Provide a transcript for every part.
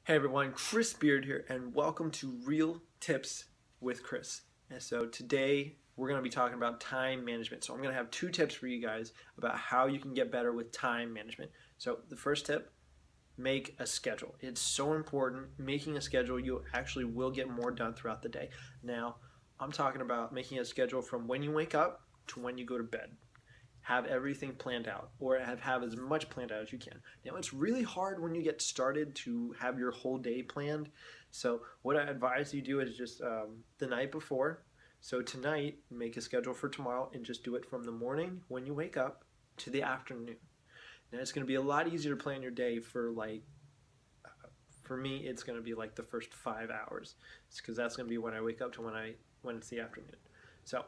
Hey everyone, Chris Beard here, and welcome to Real Tips with Chris. And so today we're going to be talking about time management. So I'm going to have two tips for you guys about how you can get better with time management. So the first tip, make a schedule. It's so important. Making a schedule, you actually will get more done throughout the day. Now, I'm talking about making a schedule from when you wake up to when you go to bed. Have everything planned out, or have as much planned out as you can. Now, it's really hard when you get started to have your whole day planned. So what I advise you do is just the night before. So tonight, make a schedule for tomorrow and just do it from the morning when you wake up to the afternoon. Now, it's going to be a lot easier to plan your day for me, it's going to be like the first 5 hours, because that's going to be when I wake up to when it's the afternoon. So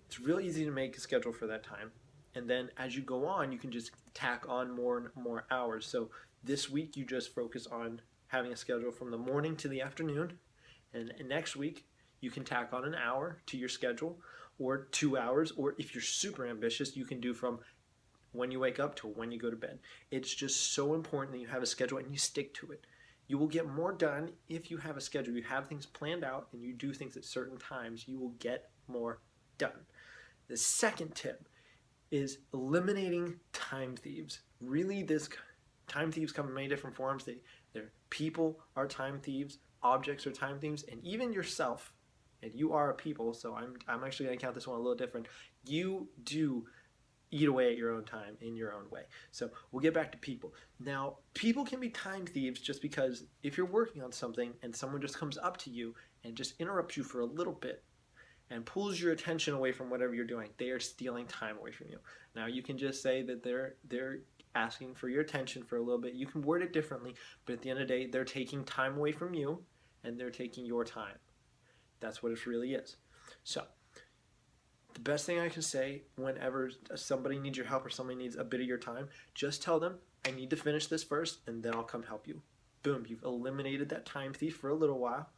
it's really easy to make a schedule for that time. And then as you go on, you can just tack on more and more hours. So this week you just focus on having a schedule from the morning to the afternoon. And next week you can tack on an hour to your schedule, or 2 hours, or if you're super ambitious, you can do from when you wake up to when you go to bed. It's just so important that you have a schedule and you stick to it. You will get more done if you have a schedule. You have things planned out and you do things at certain times. You will get more done. The second tip is eliminating time thieves. Really, this time thieves come in many different forms. They're people are time thieves, objects are time thieves, and even yourself. And you are a people, so I'm actually going to count this one a little different. You do eat away at your own time in your own way. So we'll get back to people. Now, people can be time thieves just because if you're working on something and someone just comes up to you and just interrupts you for a little bit, and pulls your attention away from whatever you're doing, they are stealing time away from you. Now, you can just say that they're asking for your attention for a little bit. You can word it differently, but at the end of the day, they're taking time away from you, and they're taking your time. That's what it really is. So the best thing I can say whenever somebody needs your help or somebody needs a bit of your time, just tell them, I need to finish this first, and then I'll come help you. Boom, you've eliminated that time thief for a little while.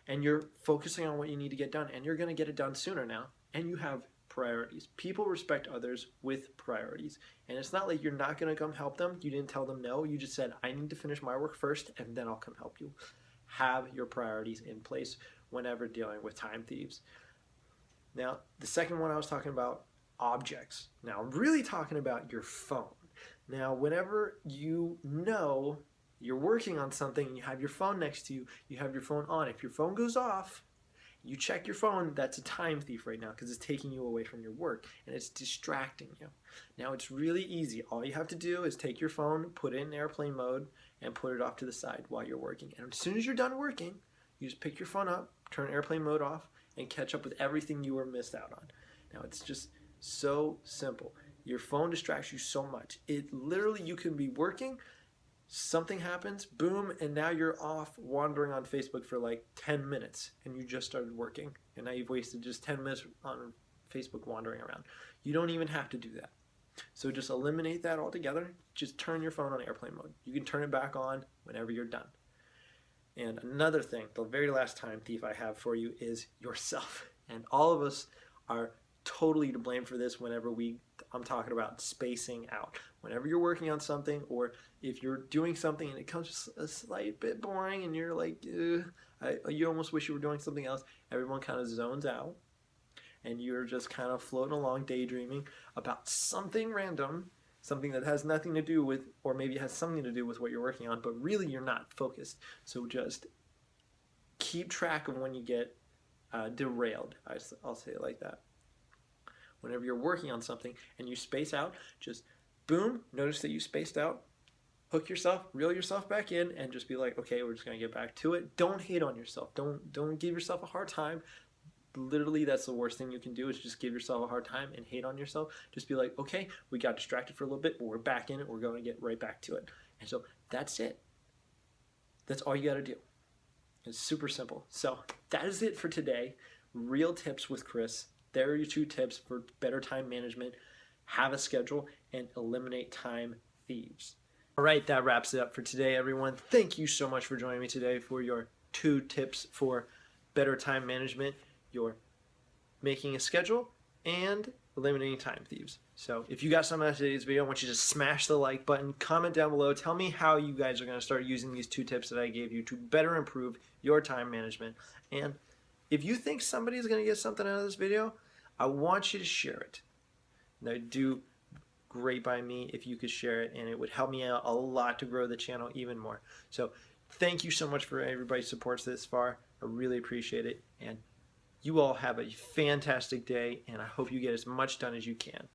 And you're focusing on what you need to get done, and you're going to get it done sooner now, and you have priorities. People respect others with priorities, and it's not like you're not going to come help them. You didn't tell them no. You just said, I need to finish my work first, and then I'll come help you. Have your priorities in place whenever dealing with time thieves. Now, the second one I was talking about, objects. Now, I'm really talking about your phone. Now, whenever you know you're working on something and you have your phone next to you, you have your phone on. If your phone goes off, you check your phone, that's a time thief right now because it's taking you away from your work and it's distracting you. Now, it's really easy. All you have to do is take your phone, put it in airplane mode, and put it off to the side while you're working. And as soon as you're done working, you just pick your phone up, turn airplane mode off, and catch up with everything you were missed out on. Now, it's just so simple. Your phone distracts you so much. It literally, you can be working, something happens, boom, and now you're off wandering on Facebook for like 10 minutes and you just started working, and now you've wasted just 10 minutes on Facebook wandering around. You don't even have to do that. So just eliminate that altogether. Just turn your phone on airplane mode. You can turn it back on whenever you're done. And another thing, the very last time thief I have for you is yourself. And all of us are totally to blame for this whenever I'm talking about spacing out. Whenever you're working on something, or if you're doing something and it comes a slight bit boring and you're like, you almost wish you were doing something else, everyone kind of zones out and you're just kind of floating along daydreaming about something random, something that has nothing to do with, or maybe has something to do with what you're working on, but really you're not focused. So just keep track of when you get derailed. I'll say it like that. Whenever you're working on something and you space out, just boom, notice that you spaced out, hook yourself, reel yourself back in, and just be like, okay, we're just going to get back to it. Don't hate on yourself. Don't give yourself a hard time. Literally, that's the worst thing you can do, is just give yourself a hard time and hate on yourself. Just be like, okay, we got distracted for a little bit, but we're back in it. We're going to get right back to it. And so that's it. That's all you got to do. It's super simple. So that is it for today. Real tips with Chris. There are your two tips for better time management. Have a schedule and eliminate time thieves. All right, that wraps it up for today, everyone. Thank you so much for joining me today for your two tips for better time management, your making a schedule, and eliminating time thieves. So if you got something out of today's video, I want you to smash the like button, comment down below, tell me how you guys are going to start using these 2 tips that I gave you to better improve your time management. And if you think somebody is going to get something out of this video, I want you to share it. Now, do great by me if you could share it, and it would help me out a lot to grow the channel even more. So thank you so much for everybody's supports this far. I really appreciate it, and you all have a fantastic day, and I hope you get as much done as you can.